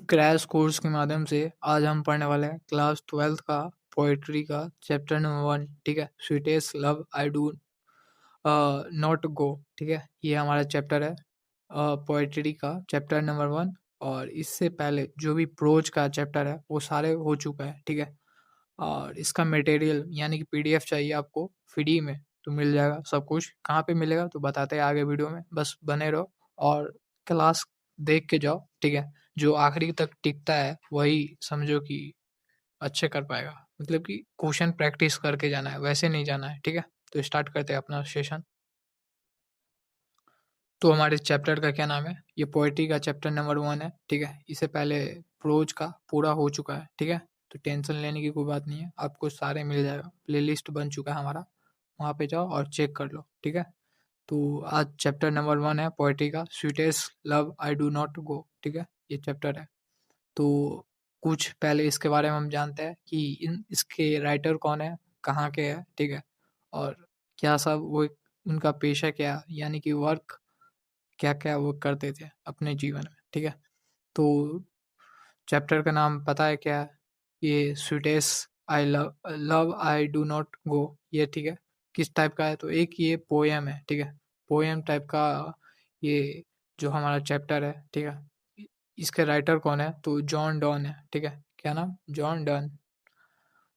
Crash course के माध्यम से आज हम पढ़ने वाले हैं क्लास 12th का पोएट्री का चैप्टर नंबर 1। ठीक है, sweetest love I do not गो। ठीक है, ये हमारा चैप्टर है पोएट्री का चैप्टर नंबर 1। और इससे पहले जो भी प्रोज का चैप्टर है वो सारे हो चुका है। ठीक है, और इसका मटेरियल यानी कि पीडीएफ चाहिए आपको फ्री में तो मिल जाएगा। सब कुछ कहाँ पे मिलेगा तो बताते हैं आगे वीडियो में, बस बने रहो और क्लास देख के जाओ। ठीक है, जो आखिरी तक टिकता है वही समझो कि अच्छे कर पाएगा, मतलब कि क्वेश्चन प्रैक्टिस करके जाना है, वैसे नहीं जाना है। ठीक है, तो स्टार्ट करते हैं अपना सेशन। तो हमारे चैप्टर का क्या नाम है, ये पोएट्री का चैप्टर नंबर 1 है। ठीक है, इससे पहले प्रोज का पूरा हो चुका है। ठीक है, तो टेंशन लेने की कोई बात नहीं है, आपको सारे मिल जाएगा, प्लेलिस्ट बन चुका है हमारा, वहाँ पे जाओ और चेक कर लो। ठीक है, तो आज चैप्टर नंबर 1 है पोएट्री का, sweetest love I do not गो। ठीक है, ये चैप्टर है। तो कुछ पहले इसके बारे में हम जानते हैं कि इसके राइटर कौन है, कहाँ के है। ठीक है, और क्या सब वो उनका पेशा क्या, यानी कि वर्क क्या क्या वो करते थे अपने जीवन में। ठीक है, तो चैप्टर का नाम पता है क्या है? ये sweetest I love love I do not गो। ये ठीक है, किस टाइप का है तो एक ये पोएम है। ठीक है, पोएम टाइप का ये जो हमारा चैप्टर है। ठीक है, इसके राइटर कौन है तो जॉन डॉन है। ठीक है, क्या नाम, जॉन डॉन।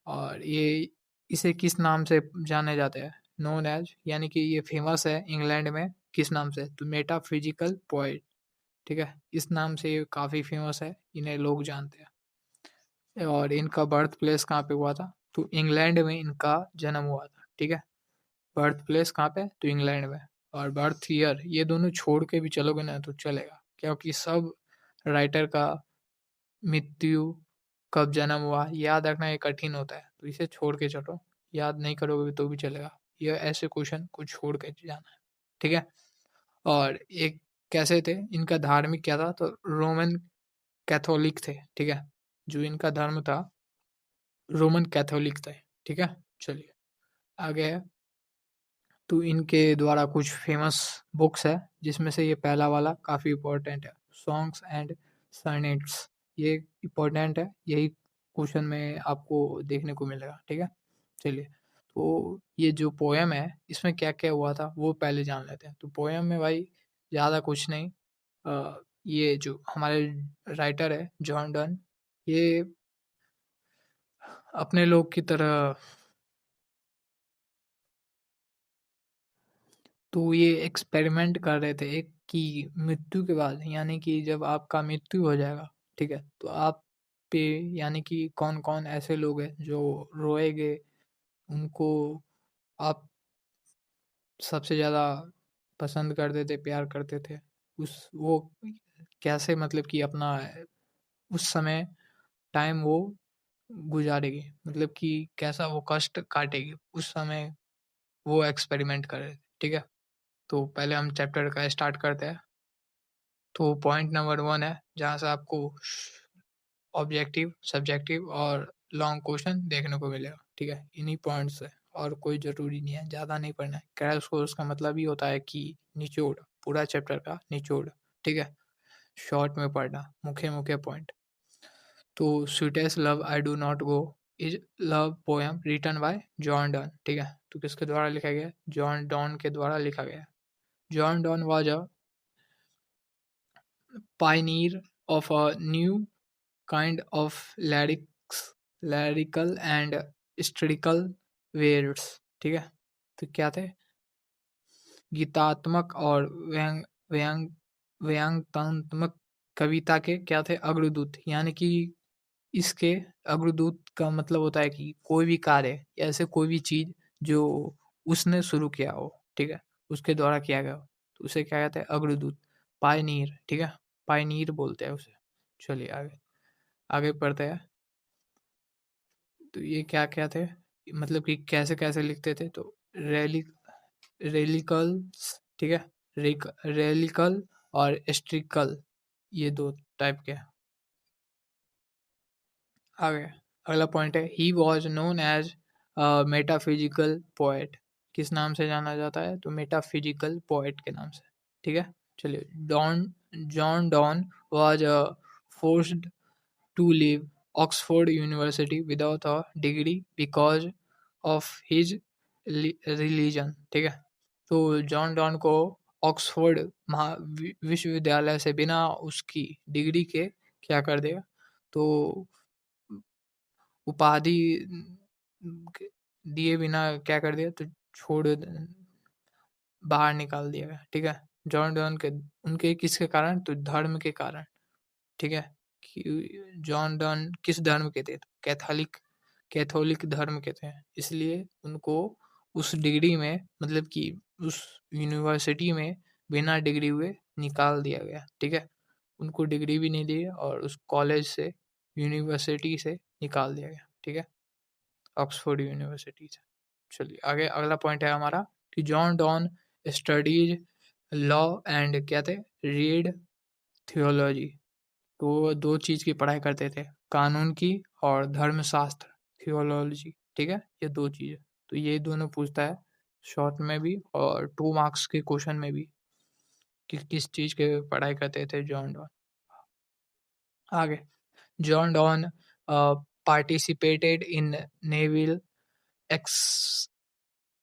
और ये इसे किस नाम से जाने जाते हैं, नोन एज, यानी कि ये फेमस है इंग्लैंड में किस नाम से तो मेटाफिजिकल पोएट। ठीक है, इस नाम से ये काफ़ी फेमस है, इन्हें लोग जानते हैं। और इनका बर्थ प्लेस कहाँ पे हुआ था तो इंग्लैंड में इनका जन्म हुआ था। ठीक है, बर्थ प्लेस कहाँ पे तो इंग्लैंड में। और बर्थ ईयर ये दोनों छोड़ के भी चलोगे ना तो चलेगा, क्योंकि सब राइटर का मृत्यु कब जन्म हुआ याद रखना ये कठिन होता है, तो इसे छोड़ के चलो, याद नहीं करोगे तो भी चलेगा। ये ऐसे क्वेश्चन को छोड़ के जाना है। ठीक है, और एक कैसे थे, इनका धार्मिक क्या था तो रोमन कैथोलिक थे। ठीक है, जो इनका धर्म था रोमन कैथोलिक थे। ठीक है, चलिए आगे है। तो इनके द्वारा कुछ फेमस बुक्स है, जिसमें से ये पहला वाला काफ़ी इम्पोर्टेंट है, सॉन्ग्स एंड सनेट्स। ये इम्पोर्टेंट है, यही क्वेश्चन में आपको देखने को मिलेगा। ठीक है, चलिए तो ये जो पोएम है इसमें क्या क्या हुआ था वो पहले जान लेते हैं। तो पोएम में भाई ज़्यादा कुछ नहीं, ये जो हमारे राइटर है जॉन डन, ये अपने लोग की तरह, तो ये एक्सपेरिमेंट कर रहे थे एक कि मृत्यु के बाद, यानी कि जब आपका मृत्यु हो जाएगा, ठीक है, तो आप पे यानी कि कौन कौन ऐसे लोग हैं जो रोएंगे, उनको आप सबसे ज़्यादा पसंद करते थे, प्यार करते थे, उस वो कैसे मतलब कि अपना उस समय टाइम वो गुजारेगी, मतलब कि कैसा वो कष्ट काटेगी उस समय, वो एक्सपेरिमेंट कर रहे थे। ठीक है, तो पहले हम चैप्टर का स्टार्ट करते हैं। तो पॉइंट नंबर 1 है जहाँ से आपको ऑब्जेक्टिव, सब्जेक्टिव और लॉन्ग क्वेश्चन देखने को मिलेगा। ठीक है, इन्हीं पॉइंट्स से, और कोई ज़रूरी नहीं है, ज़्यादा नहीं पढ़ना है। क्रैश कोर्स का मतलब ही होता है कि निचोड़, पूरा चैप्टर का निचोड़। ठीक है, शॉर्ट में पढ़ना, मुख्य मुख्य पॉइंट। तो sweetest love I do not go is love poem written by John Donne. ठीक है, तो किसके द्वारा लिखा गया, जॉन डॉन के द्वारा लिखा गया। John Donne was a pioneer of a new kind of lyrical and satirical words. ठीक है, तो क्या थे, गीतात्मक और व्यंग्यात्मक कविता के क्या थे, अग्रदूत, यानी कि इसके अग्रदूत का मतलब होता है कि कोई भी कार्य या ऐसे कोई भी चीज जो उसने शुरू किया हो, ठीक है, उसके द्वारा किया गया हो, तो उसे क्या कहते हैं, अग्रदूत, पायनीर। ठीक है, पायनीर बोलते हैं उसे। चलिए आगे आगे पढ़ते हैं। तो ये क्या क्या थे, मतलब कि कैसे कैसे लिखते थे तो रैली रेलिकल्स। ठीक है, रेलिकल और एस्ट्रिकल, ये दो टाइप के। आगे अगला पॉइंट है, he was known as metaphysical poet. किस नाम से जाना जाता है तो मेटाफिजिकल पोएट के नाम से। ठीक है, चलिए Donne, John Donne was forced to leave Oxford University without a degree because of his religion, ठीक है। तो जॉन डॉन को ऑक्सफोर्ड विश्वविद्यालय से बिना उसकी डिग्री के क्या कर देगा, तो उपाधि दिए बिना क्या कर दिया, तो छोड़ बाहर निकाल दिया गया, ठीक है। जॉन डॉन के उनके किसके कारण, तो धर्म के कारण, ठीक है। कि जॉन डॉन किस धर्म के थे, तो कैथोलिक कैथोलिक धर्म के थे, इसलिए उनको उस डिग्री में, मतलब कि उस यूनिवर्सिटी में बिना डिग्री हुए निकाल दिया गया, ठीक है। उनको डिग्री भी नहीं दी और उस कॉलेज से, यूनिवर्सिटी से निकाल दिया गया, ठीक है, ऑक्सफोर्ड यूनिवर्सिटी से। चलिए आगे, अगला पॉइंट है हमारा कि John Donne studies law and क्या थे, रीड थियोलॉजी। तो वो दो चीज़ की पढ़ाई करते थे, कानून की और धर्मशास्त्र, थियोलॉजी, ठीक है, ये दो चीज़। तो ये दोनों पूछता है शॉर्ट में भी और 2 मार्क्स के क्वेश्चन में भी, कि किस चीज़ के पढ़ाई करते थे जॉन डॉन। आगे, John don participated in naval x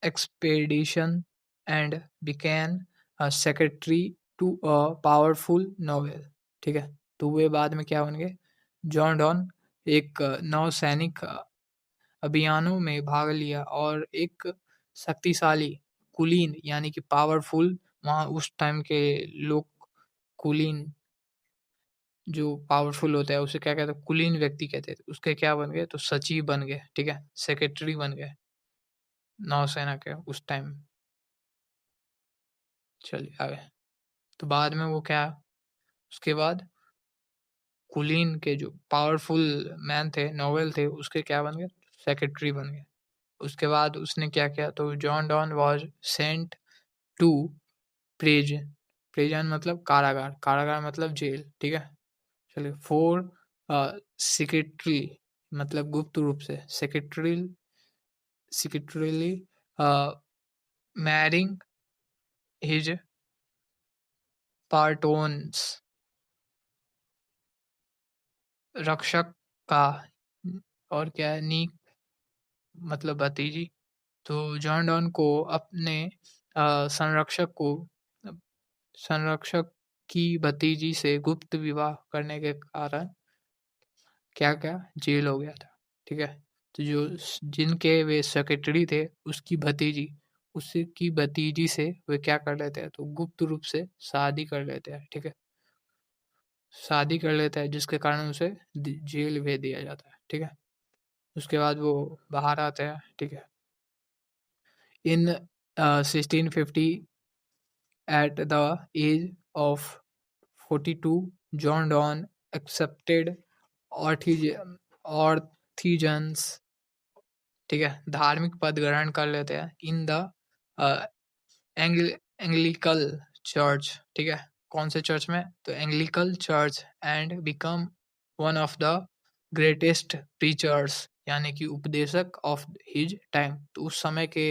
expedition and became a secretary to a powerful novel, ठीक है। तो वे बाद में क्या बन गए, जॉन डॉन एक नौसैनिक अभियानों में भाग लिया और एक शक्तिशाली कुलीन, यानी कि पावरफुल, वहाँ उस टाइम के लोग कुलीन जो पावरफुल होता है उसे क्या कहते हैं, कुलीन व्यक्ति कहते हैं, उसके क्या बन गए, तो सचिव बन गए, ठीक है, सेक्रेटरी बन गए नौसेना के उस टाइम। चलिए आगे, तो बाद में वो क्या, उसके बाद कुलीन के जो पावरफुल मैन थे, नोवेल थे, उसके क्या बन गए, सेक्रेटरी बन गए। उसके बाद उसने क्या किया, तो John Donne was sent to prison. Prison मतलब कारागार, कारागार मतलब जेल, ठीक है। चलिए, फोर सेक्रेटरी मतलब गुप्त रूप से, सेक्रेटरीली मैरिंग हिज पार्टोन्स, रक्षक का, और क्या है, नी मतलब भतीजी। तो जॉन डॉन को अपने संरक्षक को संरक्षक की भतीजी से गुप्त विवाह करने के कारण क्या क्या जेल हो गया था, ठीक है। तो जो जिनके वे सेक्रेटरी थे, उसकी भतीजी, उसकी भतीजी से वे क्या कर लेते हैं, तो गुप्त रूप से शादी कर लेते हैं, ठीक है। शादी कर लेता है जिसके कारण उसे जेल भेज दिया जाता है, ठीक है। उसके बाद वो बाहर आते हैं, ठीक है। इन 1650 at the age of 42, John Donne accepted ऑर्थीजन्स, ठीक है, धार्मिक पद ग्रहण कर लेते हैं इन द एंग्लिकल चर्च, ठीक है। कौन से चर्च में, तो Anglican church, and become one of the greatest preachers, यानी कि उपदेशक ऑफ हिज टाइम। तो उस समय के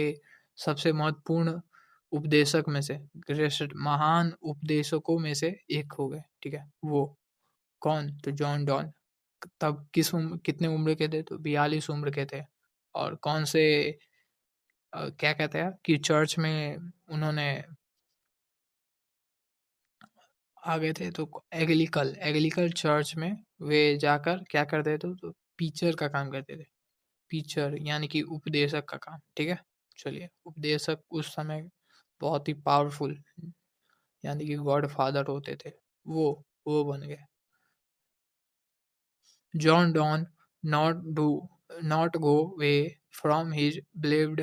सबसे महत्वपूर्ण उपदेशक में से, ग्रेटेस्ट महान उपदेशकों में से एक हो गए, ठीक है। वो कौन, तो जॉन डॉन। तब कितने उम्र के थे, तो 42 उम्र के थे। और कौन से क्या कहते हैं कि चर्च में उन्होंने आ गए थे, तो एग्लिकल एग्लिकल चर्च में वे जाकर क्या करते थे, तो टीचर का काम करते थे। टीचर यानी कि उपदेशक का काम, ठीक है। चलिए, उपदेशक उस समय बहुत ही पावरफुल, यानी कि गॉड फादर होते थे, वो बन गए। John Donne not do not go way from his believed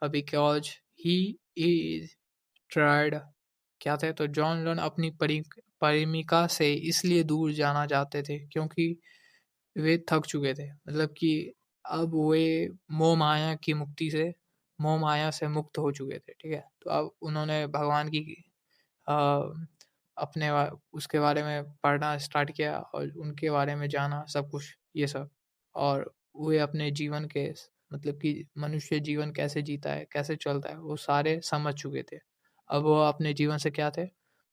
because he is tried, क्या थे, तो जॉन डॉन अपनी प्रेमिका से इसलिए दूर जाना चाहते थे क्योंकि वे थक चुके थे, मतलब कि अब वे मोह माया की मुक्ति से, मोह माया से मुक्त हो चुके थे, ठीक है। तो अब उन्होंने भगवान की अ, अपने उसके बारे में पढ़ना स्टार्ट किया और उनके बारे में जाना सब कुछ, ये सब। और वे अपने जीवन के, मतलब कि मनुष्य जीवन कैसे जीता है, कैसे चलता है, वो सारे समझ चुके थे। अब वो अपने जीवन से क्या थे,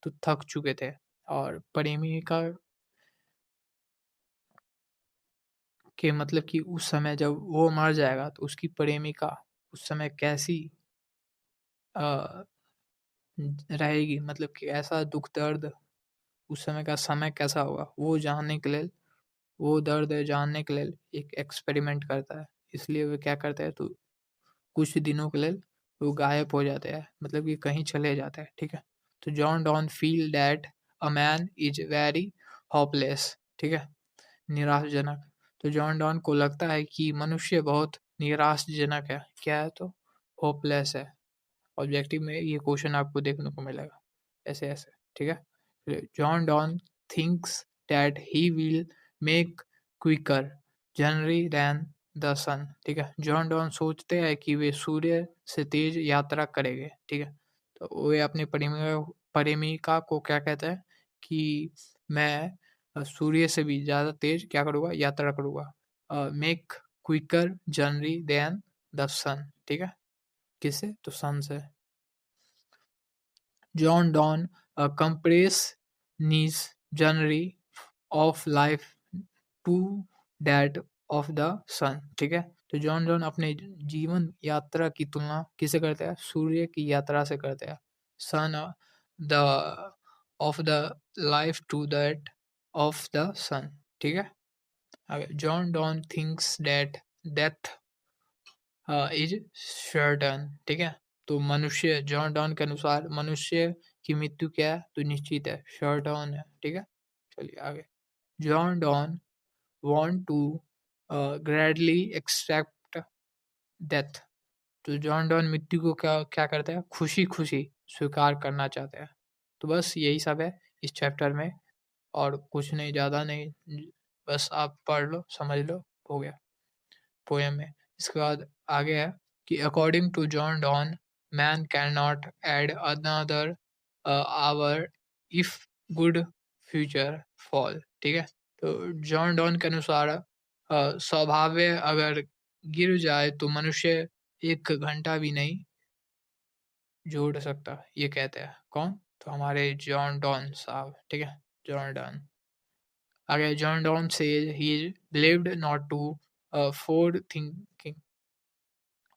तो थक चुके थे। और प्रेमिका कि मतलब कि उस समय जब वो मर जाएगा तो उसकी प्रेमिका उस समय कैसी अ, रहेगी, मतलब कि ऐसा दुख दर्द उस समय का समय कैसा होगा वो जानने के लिए, वो दर्द जानने के लिए एक एक्सपेरिमेंट करता है। इसलिए वो क्या करता है, तो कुछ दिनों के लिए वो गायब हो जाते हैं, मतलब कि कहीं चले जाते हैं, ठीक है। तो John don feel that a man is very hopeless, ठीक है, निराशजनक। तो जॉन डॉन को लगता है कि मनुष्य बहुत निराशजनक है। क्या है, तो होपलेस है। ऑब्जेक्टिव में ये क्वेश्चन आपको देखने को मिलेगा ऐसे ऐसे, ठीक है। John Donne thinks that he will make quicker journey than the sun, ठीक है। जॉन डॉन सोचते हैं कि वे सूर्य से तेज यात्रा करेंगे, ठीक है। तो वे अपनी प्रेमिका को क्या कहते हैं कि मैं सूर्य से भी ज़्यादा तेज क्या करूँगा, यात्रा करूँगा। Make quicker journey than the sun, ठीक है। किससे, तो सन से। John Donne compares Nietzsche's journey of life to that of the sun, ठीक है। तो जॉन डॉन अपने जीवन यात्रा की तुलना किसे करते हैं, सूर्य की यात्रा से करते हैं। Sun the of the life to that of the sun, ठीक है। आगे, John Donne thinks that death is certain, ठीक है। तो मनुष्य, जॉन डॉन के अनुसार मनुष्य की मृत्यु क्या है, तो निश्चित है, सर्टन है, ठीक है। चलिए आगे। John Donne want to gladly accept death. तो जॉन डॉन मृत्यु को क्या क्या करता है, खुशी खुशी स्वीकार करना चाहते हैं। तो बस यही सब है इस चैप्टर में, और कुछ नहीं, ज़्यादा नहीं, बस आप पढ़ लो, समझ लो, हो गया पोएम में। इसके बाद आगे है कि according to John Donne man can not add another hour if good future fall, ठीक है। तो जॉन डॉन के अनुसार स्वभाव अगर गिर जाए तो मनुष्य एक घंटा भी नहीं जोड़ सकता, ये कहते हैं कौन, तो हमारे जॉन डॉन साहब, ठीक है, जॉन डॉन। आगे, जॉन डॉन से he believed not to for thinking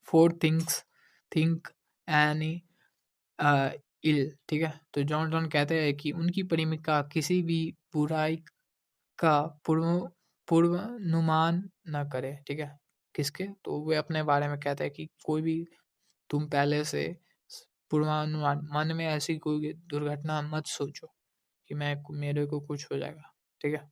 for things think any ill, ठीक है। तो जॉन डॉन कहते हैं कि उनकी प्रेमिका किसी भी बुराई का पूर्व पूर्वानुमान न करे, ठीक है। किसके, तो वे अपने बारे में कहते हैं कि कोई भी तुम पहले से पूर्वानुमान, मन में ऐसी कोई दुर्घटना मत सोचो कि मैं मेरे को कुछ हो जाएगा, ठीक है।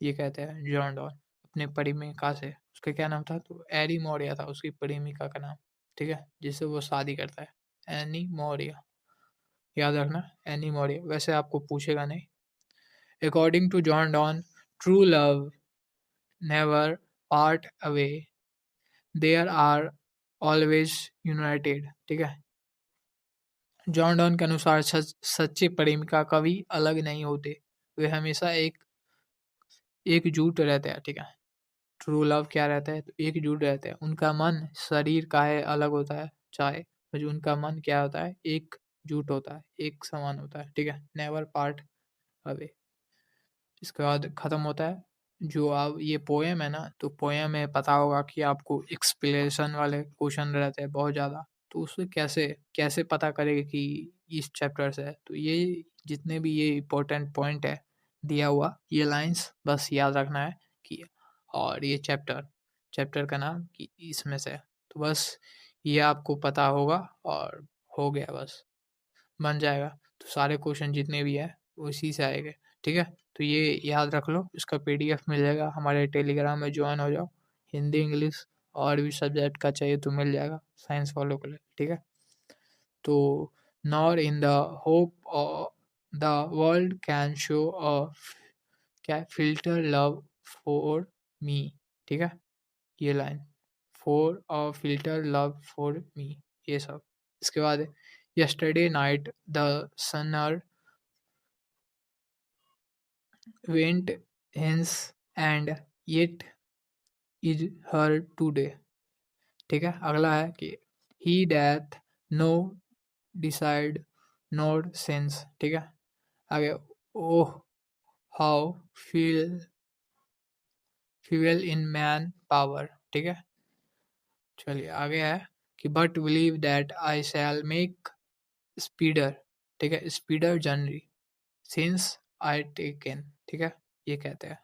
ये कहते हैं जॉन डॉन अपने प्रेमिका से। उसका क्या नाम था, तो एरी मौर्या था उसकी प्रेमिका का नाम, ठीक है, जिससे वो शादी करता है, एनी मौर्या, याद रखना, एनी मौर्या। वैसे आपको पूछेगा नहीं। According to John Donne true love never part away, there are always united, ठीक है। जॉन डॉन के अनुसार सच्चे प्रेमिका कभी अलग नहीं होते, वे हमेशा एकजुट रहते हैं, ठीक है। ट्रू लव क्या रहता है, तो एकजुट रहते हैं। उनका मन शरीर का है अलग होता है, चाहे जो उनका मन क्या होता है, एकजुट होता है, एक समान होता है, ठीक है, नेवर पार्ट अवे। इसके बाद खत्म होता है। जो आप ये पोएम है ना, तो पोएम में पता होगा कि आपको एक्सप्लेनेशन वाले क्वेश्चन रहते हैं बहुत ज़्यादा, तो उससे कैसे कैसे पता करेंगे कि इस चैप्टर से है। तो ये जितने भी ये इम्पोर्टेंट पॉइंट है दिया हुआ, ये लाइंस बस याद रखना है कि, और ये चैप्टर चैप्टर का नाम कि इसमें से, तो बस ये आपको पता होगा और हो गया, बस बन जाएगा। तो सारे क्वेश्चन जितने भी है उसी से आएंगे, ठीक है। तो ये याद रख लो, इसका पीडीएफ मिल जाएगा, हमारे टेलीग्राम में ज्वाइन हो जाओ। हिंदी इंग्लिश और भी सब्जेक्ट का चाहिए तो मिल जाएगा, साइंस वालों के लिए, ठीक है। तो nor in the hope the world can show a क्या फिल्टर लव फॉर मी, ठीक है, ये line, for a filter love for me, ये सब। इसके बाद yesterday night the sunner went hence and yet is her today, ठीक है। अगला है कि he that no decide nor sense, ठीक है। आगे, oh how feel fuel in man power, ठीक है। चलिए आगे है कि but believe that I shall make speeder, ठीक है, speeder journey since I taken, ठीक है, ये कहते हैं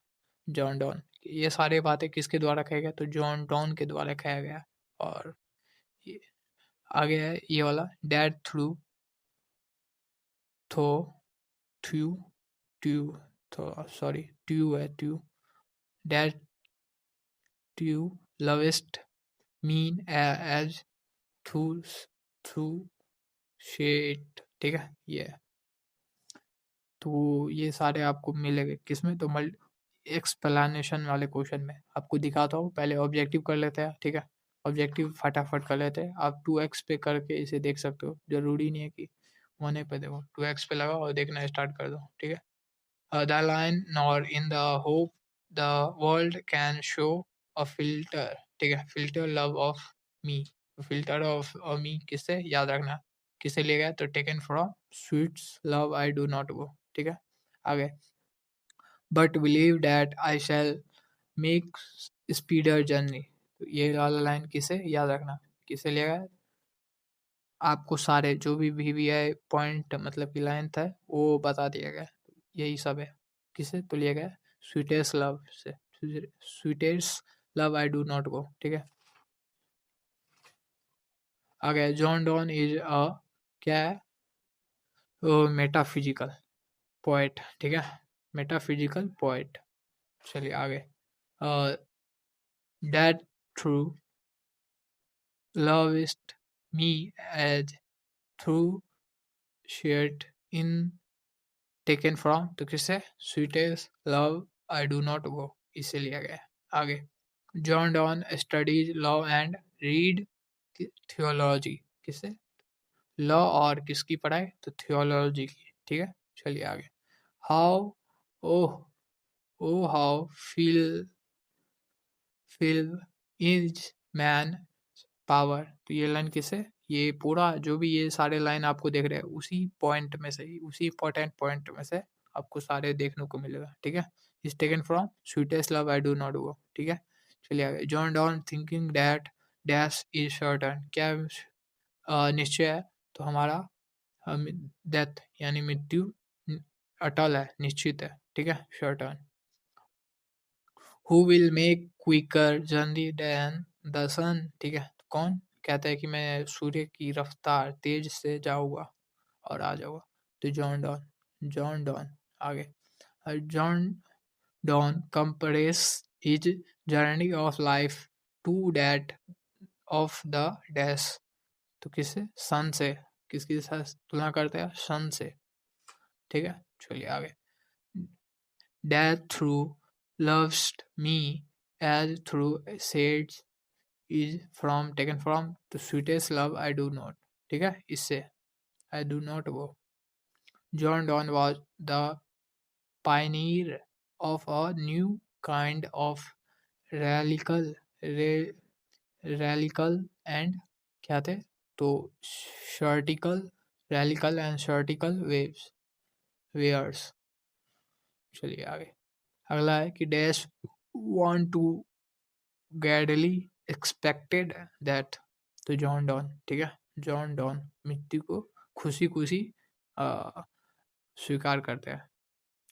जॉन डॉन। ये सारी बातें किसके द्वारा कहे गए, तो जॉन डॉन के द्वारा कहा गया। और ये आगे है ये वाला, डैड थ्रू थो थ्यू ट्यू, तो सॉरी ट्यू है to, dad to lowest mean as through through shed, ठीक है ये। तो ये सारे आपको मिलेंगे किसमें, तो मल्ट एक्सप्लेनेशन वाले क्वेश्चन में। आपको दिखाता हूँ, पहले ऑब्जेक्टिव कर लेते हैं, ठीक है। ऑब्जेक्टिव फटाफट कर लेते हैं। आप 2x पे करके इसे देख सकते हो, जरूरी नहीं है कि 1 पे देखो, 2x पे लगाओ और देखना स्टार्ट कर दो, ठीक है। The line nor in the hope the world can show a filter, ठीक है, filter love of me, filter of me किससे याद रखना, किससे लिया गया, तो taken from sweets love I do not go, ठीक है। आगे, but believe that I shall make speeder journey, तो ये वाला लाइन किसे याद रखना, किसे लिया गया, आपको सारे जो भी वीवीआई पॉइंट मतलब कि लाइन था वो बता दिया गया, यही सब है। किसे तो लिया गया, स्वीटेस्ट लव से, sweetest love I do not गो, ठीक है। आगे, जॉन डॉन इज अ क्या है, मेटाफिजिकल पोएट, ठीक है, मेटाफिजिकल पोएट। चलिए आगे, that through love is me as through shared in taken from, तो किससे, sweetest love I do not go, इसे लिया गया। आगे, John Donne studies law and read theology, किससे, लॉ और किसकी पढ़ाई, तो थियोलॉजी की, ठीक है। चलिए आगे, how oh oh how feel is man power, तो ये लाइन किसे, ये पूरा जो भी ये सारे लाइन आपको देख रहे हैं उसी पॉइंट में से ही, उसी इंपॉर्टेंट पॉइंट में से आपको सारे देखने को मिलेगा, ठीक है। Is taken from sweetest love I do not गो, ठीक है। चलिए आगे, John don thinking that dash is certain, क्या निश्चय है, तो हमारा डेथ यानी मृत्यु अटल है, निश्चित है, ठीक है, certain. Who will make quicker journey than the sun, ठीक है, तो कौन कहता है कि मैं सूर्य की रफ्तार तेज से जाऊंगा और आ जाऊंगा, तो जॉन डॉन, जॉन डॉन। आगे, John Donne compress his journey of life to that of the dash, तो किससे, सन से, किसकी साथ तुलना करते हैं, सन से, ठीक है। चलिए आगे, that through lovest me as through shades is from taken from the sweetest love I do not, ठीक है, इससे I do not go। John Donne was the pioneer of a new kind of radical ra- radical and क्या थे, तो shirtical, radical and shirtical waves। चलिए आगे, अगला है कि dash want to gladly expected that, तो जॉन डॉन, ठीक है, जॉन डॉन मृत्यु को खुशी खुशी स्वीकार करते हैं,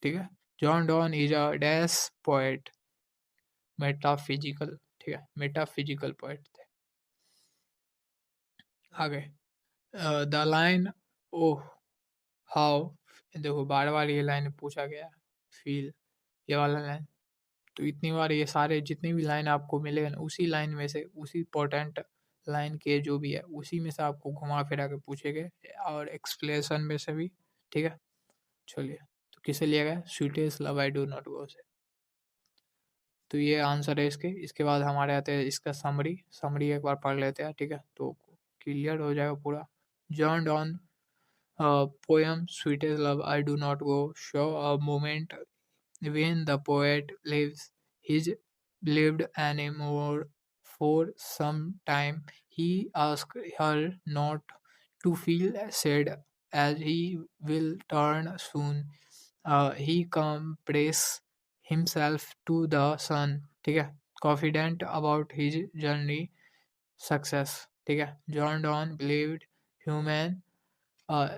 ठीक है। John don is a dash poet, metaphysical, ठीक है, मेटाफिजिकल पोएट थे। आगे, द लाइन ओह हाउ, देखो बार बार ये लाइन पूछा गया, फील, ये वाला लाइन, तो इतनी बार ये सारे जितनी भी लाइन आपको मिलेगा ना, उसी लाइन में से, उसी इंपॉर्टेंट लाइन के जो भी है उसी में से आपको घुमा फिरा के पूछेंगे, और एक्सप्लेनेशन में से भी, ठीक है। चलिए, तो किसे लिया गया, sweetest love I do not गो से, तो ये आंसर है इसके। इसके बाद हमारे आते हैं इसका समरी, समरी एक बार पढ़ लेते हैं, ठीक है, तो क्लियर हो जाएगा पूरा। John Donne poem sweetest love I do not go show a moment when the poet leaves his beloved anymore for some time, he asks her not to feel sad as he will turn soon. He compares himself to the sun, ठीक है, confident about his journey success, ठीक है, John don believed human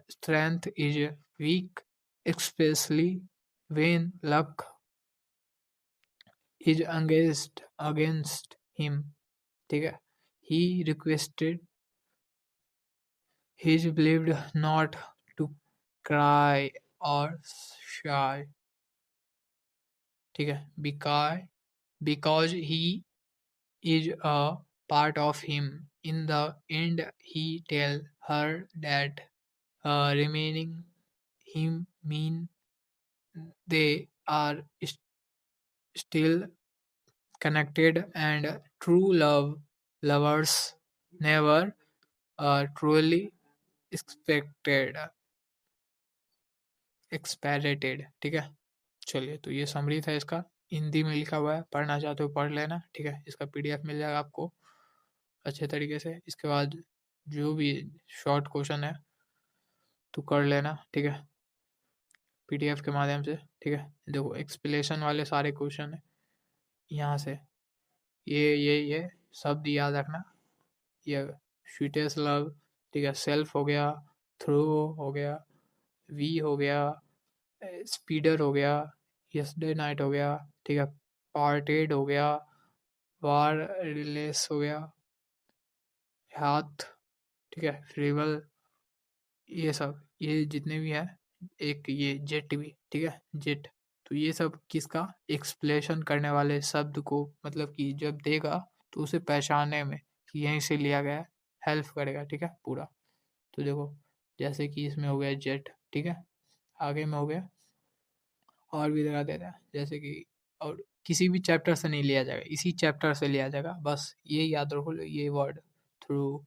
strength is weak, especially when luck is against him, ठीक है, he requested he believed not to cry or shy, ठीक है, because he is a part of him. In the end he tell her that remaining him mean they are still connected, and true lovers never truly expected expected, ठीक है। चलिए, तो ये summary था इसका, हिंदी में लिखा हुआ है, पढ़ना चाहते हो पढ़ लेना, ठीक है। इसका पीडीएफ मिल जाएगा आपको अच्छे तरीके से। इसके बाद जो भी शॉर्ट क्वेश्चन है तो कर लेना, ठीक है, पीडीएफ के माध्यम से, ठीक है। देखो एक्सप्लेनेशन वाले सारे क्वेश्चन है यहाँ से, ये शब्द याद रखना। ये स्वीटेस्ट लव, ठीक है, सेल्फ हो गया, थ्रू हो गया, वी हो गया, स्पीडर हो गया, यस्टरडे नाइट हो गया, ठीक है, पार्टेड हो गया, वार रिलेस हो गया, हाथ, ठीक है, रिवल, ये सब, ये जितने भी हैं, एक ये जेट भी, ठीक है, जेट। तो ये सब किसका एक्सप्लेनेशन करने वाले शब्द को, मतलब कि जब देगा तो उसे पहचानने में कि यहीं से लिया गया है, हेल्प करेगा, ठीक है, पूरा। तो देखो जैसे कि इसमें हो गया जेट, ठीक है, आगे में हो गया, और भी लगा देता है, जैसे कि, और किसी भी चैप्टर से नहीं लिया जाएगा, इसी चैप्टर से लिया जाएगा, बस ये याद रखो, ये वर्ड थ्रू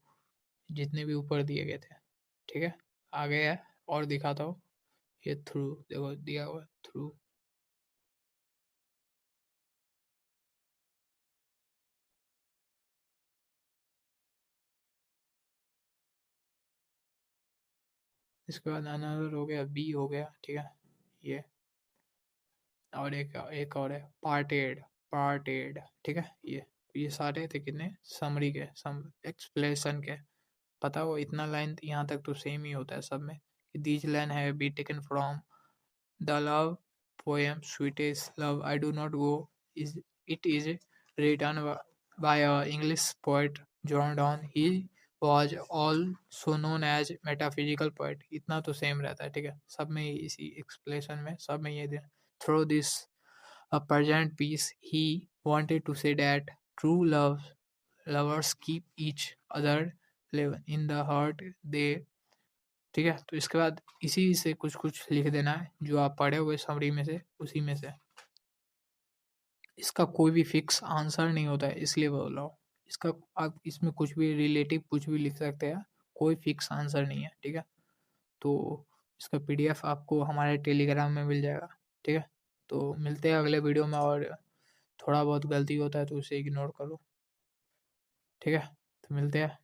जितने भी ऊपर दिए गए थे, ठीक है। आगे है और दिखाता हूँ, ये थ्रू देखो दिया हुआ है, थ्रू, इसके बाद अनदर हो गया, बी हो गया, ठीक है, ये, और एक और है पार्टेड, पार्टेड, ठीक है, ये सारे थे कितने, समरी के, सम एक्सप्लेनेशन के। पता हो इतना लाइन यहाँ तक तो सेम ही होता है सब में, कि दीज लाइन है be taken from the love poem sweetest love I do not go, is it is written by a English poet John Donne, he was also known as metaphysical poet। इतना तो same रहता है, ठीक है, सब में इसी एक्सप्लेनेशन में सब में ये दिया। Through this a present piece he wanted to say that true lovers keep each other live in the heart they, ठीक है। तो इसके बाद इसी से कुछ कुछ लिख देना है जो आप पढ़े हुए समरी में से, उसी में से। इसका कोई भी फिक्स आंसर नहीं होता है, इसलिए बोल रहा हूँ। इसका आप इसमें कुछ भी रिलेटिव कुछ भी लिख सकते हैं, कोई फिक्स आंसर नहीं है, ठीक है। तो इसका पीडीएफ आपको हमारे टेलीग्राम में मिल जाएगा, ठीक है। तो मिलते हैं अगले वीडियो में, और थोड़ा बहुत गलती होता है तो उसे इग्नोर करो, ठीक है। तो मिलते हैं।